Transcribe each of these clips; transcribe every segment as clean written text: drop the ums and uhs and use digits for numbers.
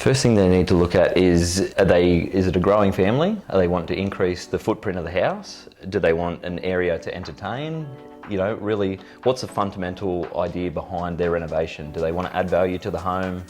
First thing they need to look at is it a growing family? Are they wanting to increase the footprint of the house? Do they want an area to entertain? You know, really, what's the fundamental idea behind their renovation? Do they want to add value to the home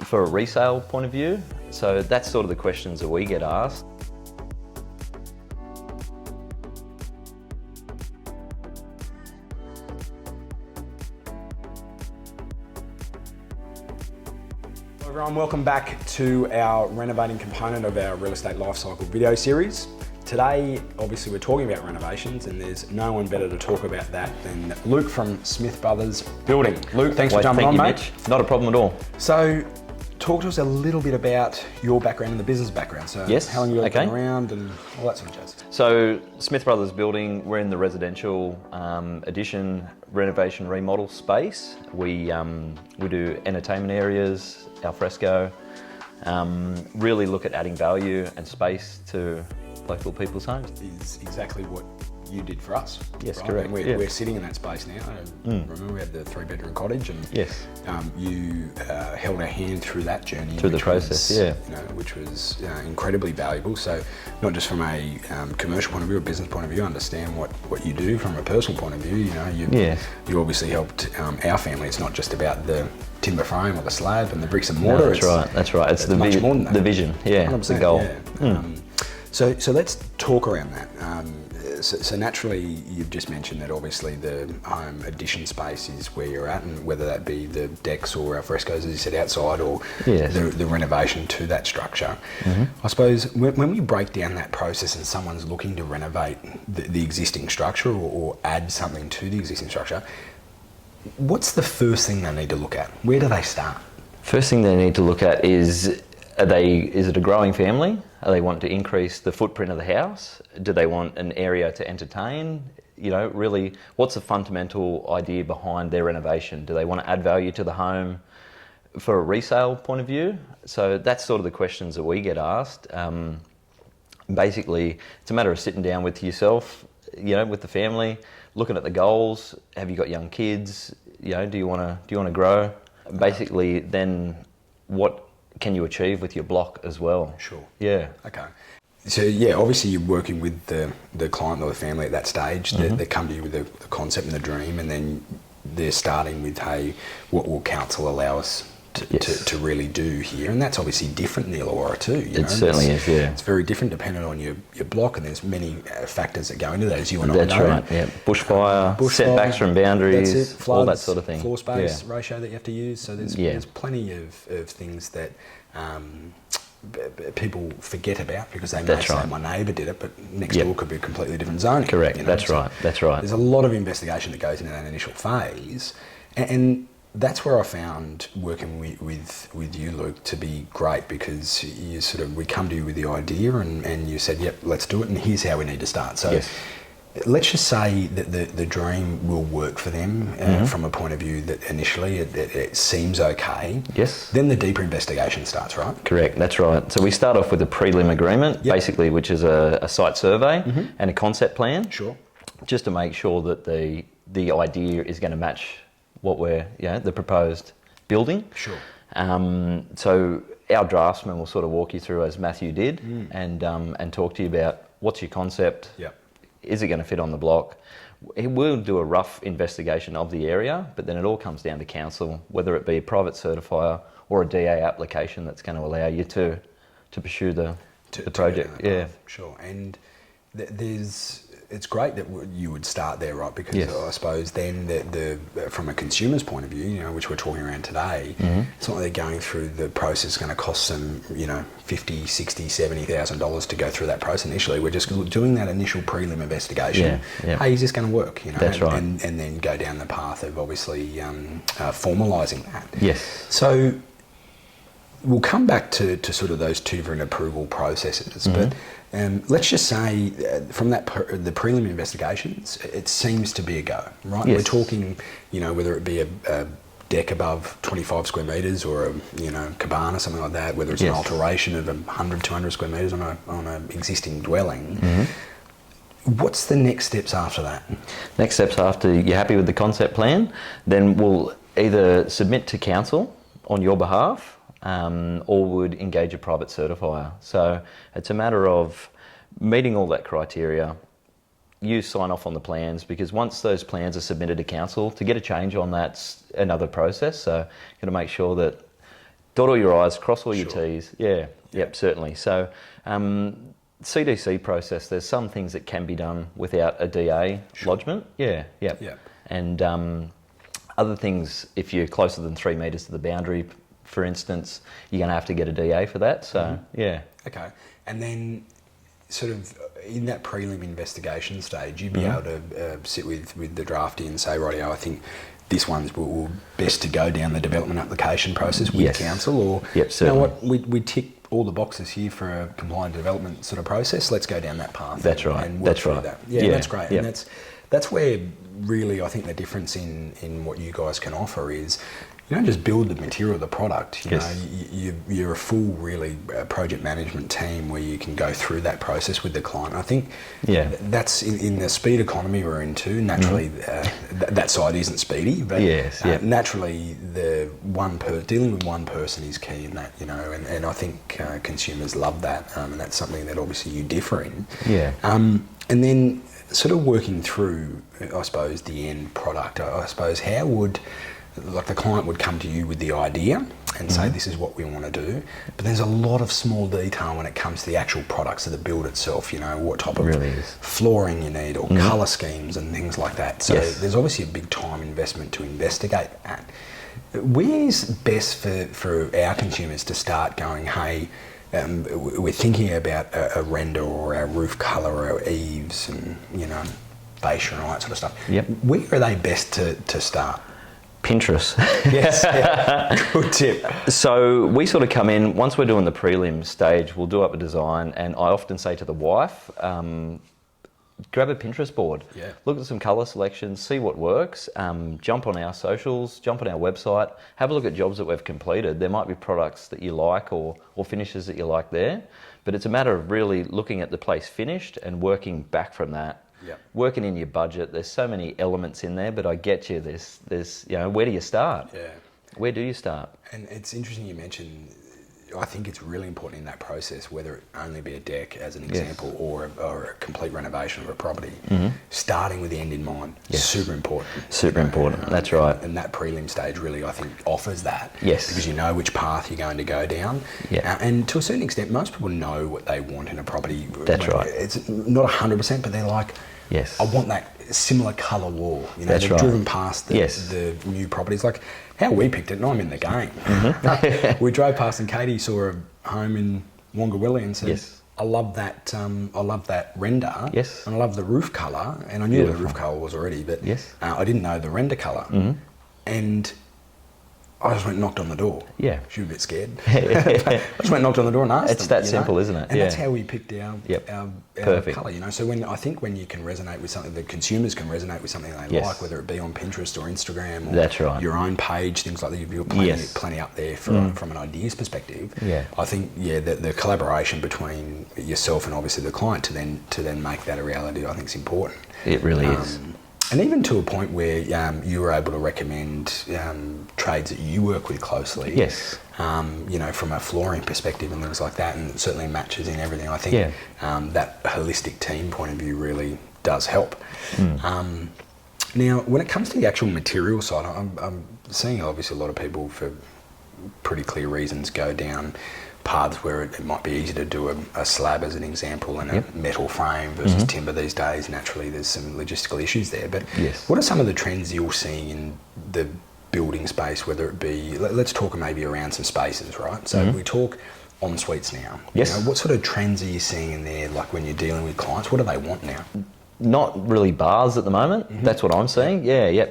for a resale point of view? So that's sort of the questions that we get asked. Everyone, welcome back to our renovating component of our real estate lifecycle video series. Today, obviously, we're talking about renovations, and there's no one better to talk about that than Luke from Smith Brothers Building. Luke, thanks for jumping on, mate. Mitch. Not a problem at all. So, talk to us a little bit about your background and the business background. So, yes, how long you've been around and all that sort of jazz. So, Smith Brothers Building, we're in the residential addition, renovation, remodel space. We do entertainment areas, al fresco, really look at adding value and space to local people's homes. Is exactly what you did for us. Yes, right? correct. And we're sitting in that space now. Remember, we had the 3-bedroom cottage, and yes, you held our hand through that journey. Through the process, which was incredibly valuable. So, not just from a commercial point of view, a business point of view, understand what you do from a personal point of view. You obviously helped our family. It's not just about the timber frame or the slab and the bricks and mortar. No, that's right. It's the much more than that. The vision, it's the goal. Yeah. So let's talk around that. So naturally, you've just mentioned that obviously the home addition space is where you're at, and whether that be the decks or al frescoes, as you said, outside, or the renovation to that structure. I suppose when we break down that process and someone's looking to renovate the existing structure or add something to the existing structure, what's the first thing they need to look at? Where do they start? First thing they need to look at is it a growing family? Are they wanting to increase the footprint of the house? Do they want an area to entertain? You know, really, what's the fundamental idea behind their renovation? Do they want to add value to the home for a resale point of view? So that's sort of the questions that we get asked. Basically, it's a matter of sitting down with yourself, with the family, looking at the goals. Have you got young kids? Do you want to grow? Basically, then what can you achieve with your block as well? Sure. Yeah. Okay. So obviously you're working with the client or the family at that stage. They come to you with the concept and the dream, and then they're starting with, hey, what will council allow us to really do here? And that's obviously different in the Illawarra too. It certainly is, yeah. It's very different depending on your block, and there's many factors that go into that, as you and I know. That's right, yeah. Bushfire, setbacks from boundaries, that's it, floods, all that sort of thing. Floor space ratio that you have to use. So there's plenty of things that people forget about, because they may say my neighbour did it, but next door could be a completely different zoning. Correct, that's right. There's a lot of investigation that goes into that initial phase, and that's where I found working with you, Luke, to be great, because we come to you with the idea, and you said, yep, let's do it, and here's how we need to start. So let's just say that the dream will work for them from a point of view that initially it seems okay. Yes. Then the deeper investigation starts, right? Correct, that's right. So we start off with a prelim agreement, basically, which is a site survey and a concept plan. Sure. Just to make sure that the idea is going to match what we're, the proposed building. Sure. So our draftsman will sort of walk you through, as Matthew did, and talk to you about what's your concept. Yep. Is it going to fit on the block? We'll do a rough investigation of the area, but then it all comes down to council, whether it be a private certifier or a DA application that's going to allow you to pursue the project. Sure. And it's great that you would start there, right? Because I suppose then from a consumer's point of view, which we're talking around today, it's not like they're going through the process. It's going to cost them, $50,000, $60,000, $70,000 to go through that process initially. We're just doing that initial prelim investigation. Hey, is this going to work? That's right. And then go down the path of obviously formalising that. Yes. So we'll come back to sort of those two different approval processes, but let's just say from the prelim investigations, it seems to be a go, right? Yes. We're talking, whether it be a deck above 25 square metres or a cabana, something like that, whether it's an alteration of 100, 200 square metres on an existing dwelling. What's the next steps after that? Next steps after you're happy with the concept plan, then we'll either submit to council on your behalf, or would engage a private certifier. So it's a matter of meeting all that criteria. You sign off on the plans, because once those plans are submitted to council, to get a change on that's another process. So you've got to make sure that dot all your I's, cross all your T's. Yep, certainly. So CDC process, there's some things that can be done without a DA lodgement. And other things, if you're closer than 3 metres to the boundary, for instance, you're going to have to get a DA for that. So, Okay. And then sort of in that prelim investigation stage, you'd be able to sit with the draftee and say, rightio, I think this one's will best to go down the development application process with council, or you know what, we tick all the boxes here for a compliant development sort of process. Let's go down that path. That's right. And work through that. Yeah, that's great. And that's where really I think the difference in what you guys can offer is, you don't just build the material, the product. You know, you're a full, really, project management team where you can go through that process with the client. I think that's in the speed economy we're into. Naturally, that side isn't speedy, but naturally, dealing with one person is key in that. You know, and I think consumers love that, and that's something that obviously you differ in. And then sort of working through, I suppose, the end product. I suppose how would, like, the client would come to you with the idea and say, this is what we want to do, but there's a lot of small detail when it comes to the actual products of the build itself, you know, what type of flooring you need, or colour schemes and things like that. So there's obviously a big time investment to investigate that. Where's best for our consumers to start going, hey, we're thinking about a render or our roof colour or our eaves and, you know, fascia and all that sort of stuff. Where are they best to start? Pinterest. Good tip. So we sort of come in, once we're doing the prelim stage, we'll do up a design, and I often say to the wife, grab a Pinterest board, look at some colour selections, see what works, jump on our socials, jump on our website, have a look at jobs that we've completed. There might be products that you like or finishes that you like there, but it's a matter of really looking at the place finished and working back from that. Working in your budget. There's so many elements in there, but I get you. There's you know, where do you start? Where do you start? And it's interesting you mentioned, I think it's really important in that process, whether it only be a deck as an example or a complete renovation of a property, starting with the end in mind. Super important. Super important. That's right. And that prelim stage really, I think, offers that. Because you know which path you're going to go down. And to a certain extent, most people know what they want in a property. That's right. It's not 100%, but they're like, I want that similar colour wall. You know, they've driven past the new properties. Like how we picked it, and I'm in the game. We drove past and Katie saw a home in Wongawilli and said, I love that render, and I love the roof colour, and I knew what the roof colour was already, but I didn't know the render colour. And I just went and knocked on the door. She was a bit scared. I just went and knocked on the door and asked It's them, that simple, isn't it? And that's how we picked our colour, you know. So I think when you can resonate with something, the consumers can resonate with something they like, whether it be on Pinterest or Instagram or your own page, things like that. You've got plenty up there from an ideas perspective. I think the collaboration between yourself and obviously the client to then make that a reality, I think is important. It really is. And even to a point where you were able to recommend trades that you work with closely, you know, from a flooring perspective and things like that, and it certainly matches in everything. I think that holistic team point of view really does help. Now, when it comes to the actual material side, I'm seeing obviously a lot of people, for pretty clear reasons, go down paths where it might be easy to do a slab as an example and a metal frame versus timber these days. Naturally, there's some logistical issues there, but what are some of the trends you're seeing in the building space, whether it be, let's talk maybe around some spaces, right? So we talk en suites now. You know, what sort of trends are you seeing in there, like when you're dealing with clients? What do they want now? Not really bars at the moment. That's what I'm seeing.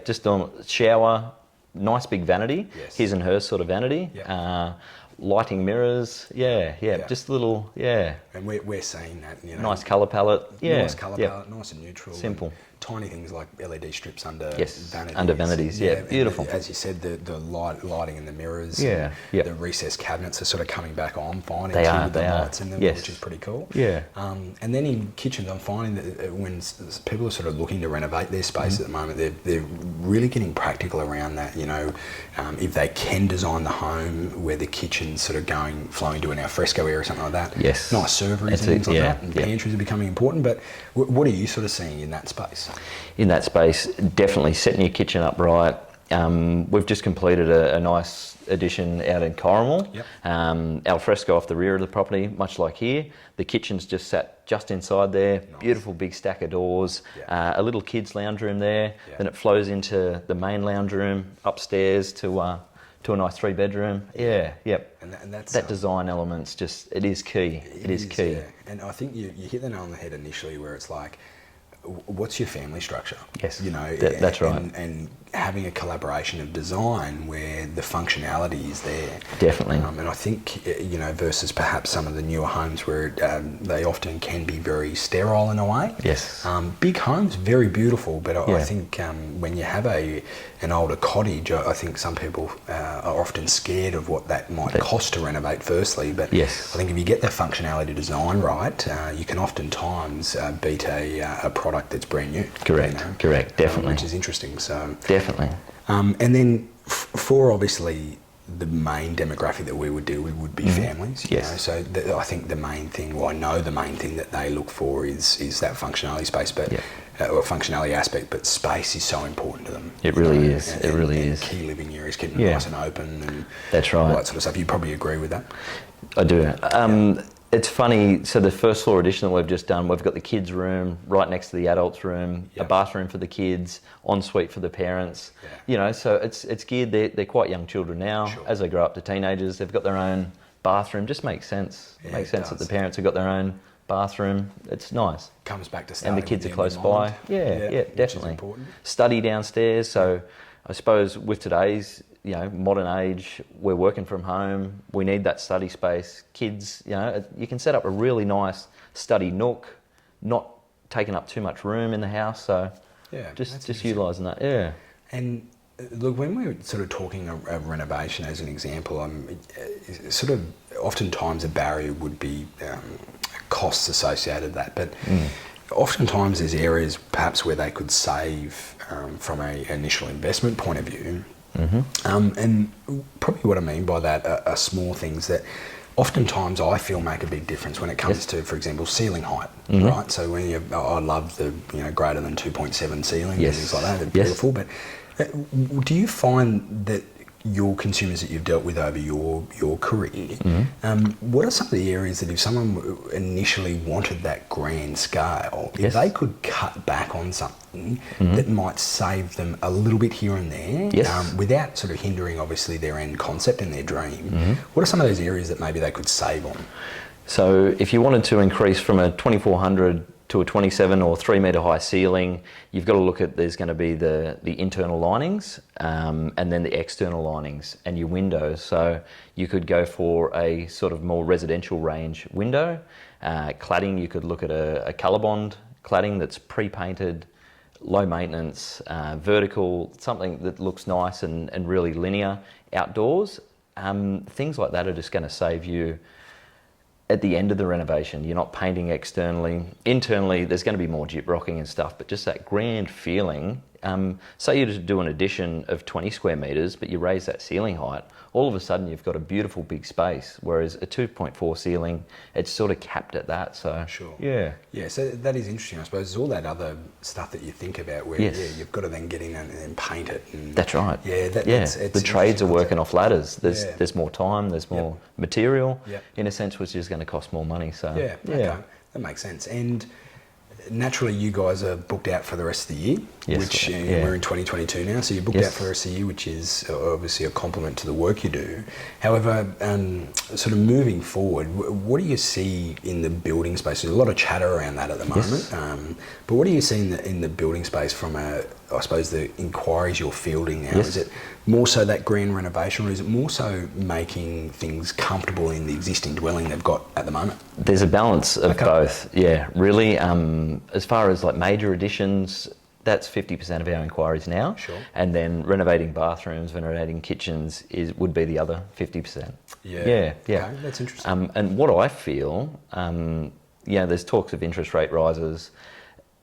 Just on shower, nice big vanity, his and hers sort of vanity. Lighting mirrors, just a little, And we're seeing that, you know. Nice colour palette, Nice colour palette, nice and neutral. Simple. Tiny things like LED strips under vanities. Under vanities, beautiful. As you said, the lighting in the mirrors, the recessed cabinets are sort of coming back on, finding with the lights in them, which is pretty cool. And then in kitchens, I'm finding that when people are sort of looking to renovate their space at the moment, they're really getting practical around that, you know. If they can design the home where the kitchen mentioned sort of flowing to an alfresco area or something like that. Yes. Nice serveries and things like that. And pantries are becoming important. But what are you sort of seeing in that space? In that space, definitely setting your kitchen up right. We've just completed a nice addition out in Corrimal. Yep. Alfresco off the rear of the property, much like here. The kitchen's just sat just inside there. Nice. Beautiful big stack of doors. Yeah. A little kids' lounge room there. Yeah. Then it flows into the main lounge room upstairs to a nice 3-bedroom. Yeah, yep. And that's that design element's just, it is key. It is key. Yeah. And I think you hit the nail on the head initially, where it's like, what's your family structure? Yes, you know, that's right. And having a collaboration of design where the functionality is there. Definitely. And I think, you know, versus perhaps some of the newer homes where they often can be very sterile in a way. Yes. Big homes, very beautiful, but I think when you have an older cottage, I think some people are often scared of what that might cost to renovate firstly. But yes. I think if you get the functionality design right, you can oftentimes beat a product that's brand new. Correct, you know? Correct, definitely. Which is interesting. So definitely. And then for obviously the main demographic that we would deal with would be families. You know? So I think the main thing, well, I know the main thing that they look for is that functionality space, but or functionality aspect. But space is so important to them. It really is. It really is. Key living areas, keeping it nice and open, and that's right. All that sort of stuff. You probably agree with that. I do. It's funny, so the first floor addition that we've just done, we've got the kids' room right next to the adults' room, a bathroom for the kids, ensuite for the parents. You know, so it's geared, they're quite young children now. Sure. As they grow up to teenagers, they've got their own bathroom. Just makes sense. It makes sense that the parents have got their own bathroom. It's nice. Comes back to and the kids are close by. Yeah, definitely. Study downstairs. So I suppose with today's modern age, we're working from home. We need that study space. Kids, you can set up a really nice study nook, not taking up too much room in the house. So just utilising that. Yeah. And look, when we're sort of talking of renovation as an example, sort of oftentimes a barrier would be costs associated with that. But oftentimes there's areas perhaps where they could save from an initial investment point of view. And probably what I mean by that are small things that oftentimes I feel make a big difference when it comes to, for example, ceiling height, right? So when I love the greater than 2.7 ceilings and things like that, they're beautiful. But do you find that your consumers that you've dealt with over your career, what are some of the areas that if someone initially wanted that grand scale, if they could cut back on something that might save them a little bit here and there, without sort of hindering obviously their end concept and their dream, what are some of those areas that maybe they could save on? So if you wanted to increase from a 2400 to a 27 or 3 metre high ceiling, you've got to look at, there's going to be the internal linings and then the external linings and your windows. So you could go for a sort of more residential range window. Cladding, you could look at a Colorbond cladding that's pre-painted, low maintenance, vertical, something that looks nice and really linear outdoors. Things like that are just going to save you at the end of the renovation. You're not painting externally. Internally, there's going to be more gyprocking and stuff, but just that grand feeling. Say you just do an addition of 20 square metres, but you raise that ceiling height, all of a sudden you've got a beautiful big space, whereas a 2.4 ceiling, it's sort of capped at that. So yeah, so that is interesting. I suppose there's all that other stuff that you think about where you've got to then get in and paint it. And that's right. It's the trades are working off ladders. There's more time, there's more material, in a sense, which is going to cost more money. So okay. That makes sense. And naturally, you guys are booked out for the rest of the year, which we're in 2022 now, so you're booked out for the rest of the year, which is obviously a compliment to the work you do. However, sort of moving forward, what do you see in the building space? There's a lot of chatter around that at the moment, but what do you see in the building space from I suppose the inquiries you're fielding now? Is it more so that grand renovation, or is it more so making things comfortable in the existing dwelling they've got at the moment? There's a balance of both, really. As far as like major additions, that's 50% of our inquiries now. And then renovating bathrooms, renovating kitchens would be the other 50%. Okay, that's interesting. And what I feel, there's talks of interest rate rises.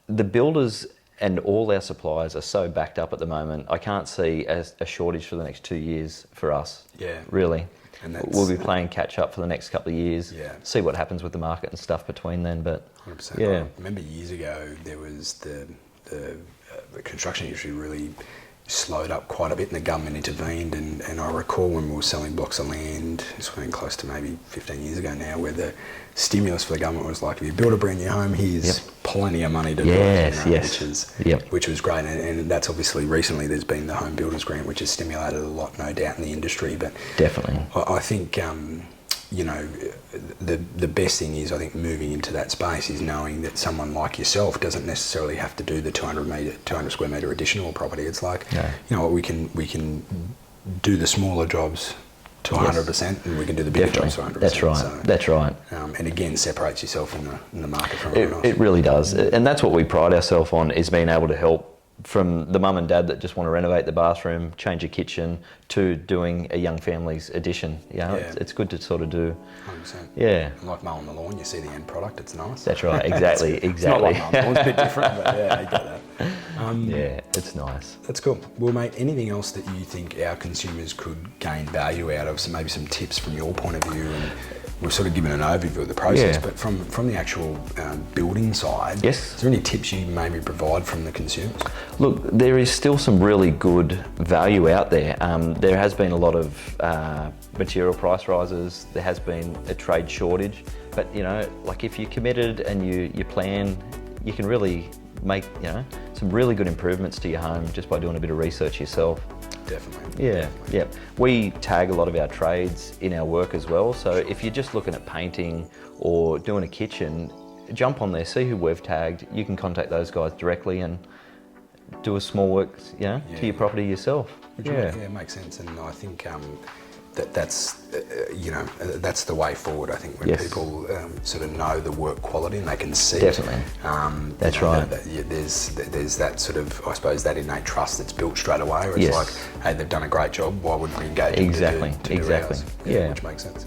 The builders and all our suppliers are so backed up at the moment. I can't see a shortage for the next 2 years for us. Really. And we'll be playing catch up for the next couple of years. Yeah. See what happens with the market and stuff between then. But 100%. yeah, I remember years ago there was the construction industry really slowed up quite a bit, and the government intervened. And I recall when we were selling blocks of land, it's been close to maybe 15 years ago now, where the stimulus for the government was like, if you build a brand new home, here's plenty of money to do it, which was great. And that's obviously recently there's been the Home Builders Grant, which has stimulated a lot, no doubt, in the industry. But definitely, I think the best thing is, I think, moving into that space is knowing that someone like yourself doesn't necessarily have to do the 200 square metre additional property. It's like, you know what, we can do the smaller jobs to 100%, and we can do the bigger jobs to 100%. That's right. So, that's right. And again, separates yourself in the market from everyone else. It really does, and that's what we pride ourselves on, is being able to help from the mum and dad that just want to renovate the bathroom, change a kitchen, to doing a young family's addition. You know, it's good to sort of do. 100%. Yeah. And like mowing the lawn, you see the end product, it's nice. That's right, exactly, exactly. It's not like mowing the lawn, it's a bit different, but yeah, I get that. Yeah, it's nice. That's cool. Well, mate, anything else that you think our consumers could gain value out of? So maybe some tips from your point of view, and we've sort of given an overview of the process, but from the actual building side, is there any tips you maybe provide from the consumers? Look, there is still some really good value out there. There has been a lot of material price rises. There has been a trade shortage, but you know, like if you're committed and you plan, you can really make, you know, some really good improvements to your home just by doing a bit of research yourself. Definitely. Yeah, yeah. We tag a lot of our trades in our work as well. So if you're just looking at painting or doing a kitchen, jump on there, see who we've tagged. You can contact those guys directly and do a small work, you know, to your property yourself. Yeah, it makes sense. And I think that's that's the way forward. I think when people sort of know the work quality and they can see definitely it. That's right. There's that sort of, I suppose, that innate trust that's built straight away. Where it's like, hey, they've done a great job. Why wouldn't we engage? Exactly. Which makes sense.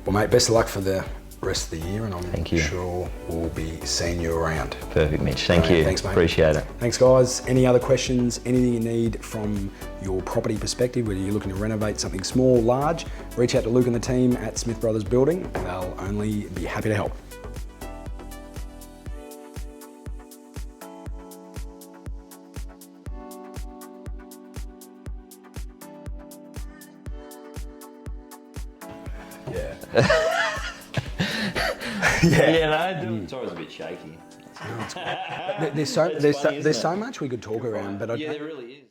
Well, mate, best of luck for the rest of the year, and I'm sure we'll be seeing you around. Perfect, Mitch. Thank you. Thanks, mate. Appreciate it. Thanks, guys. Any other questions, anything you need from your property perspective, whether you're looking to renovate something small, large, reach out to Luke and the team at Smith Brothers Building. They'll only be happy to help. It's always a bit shaky. There's so much we could talk around, but there really is.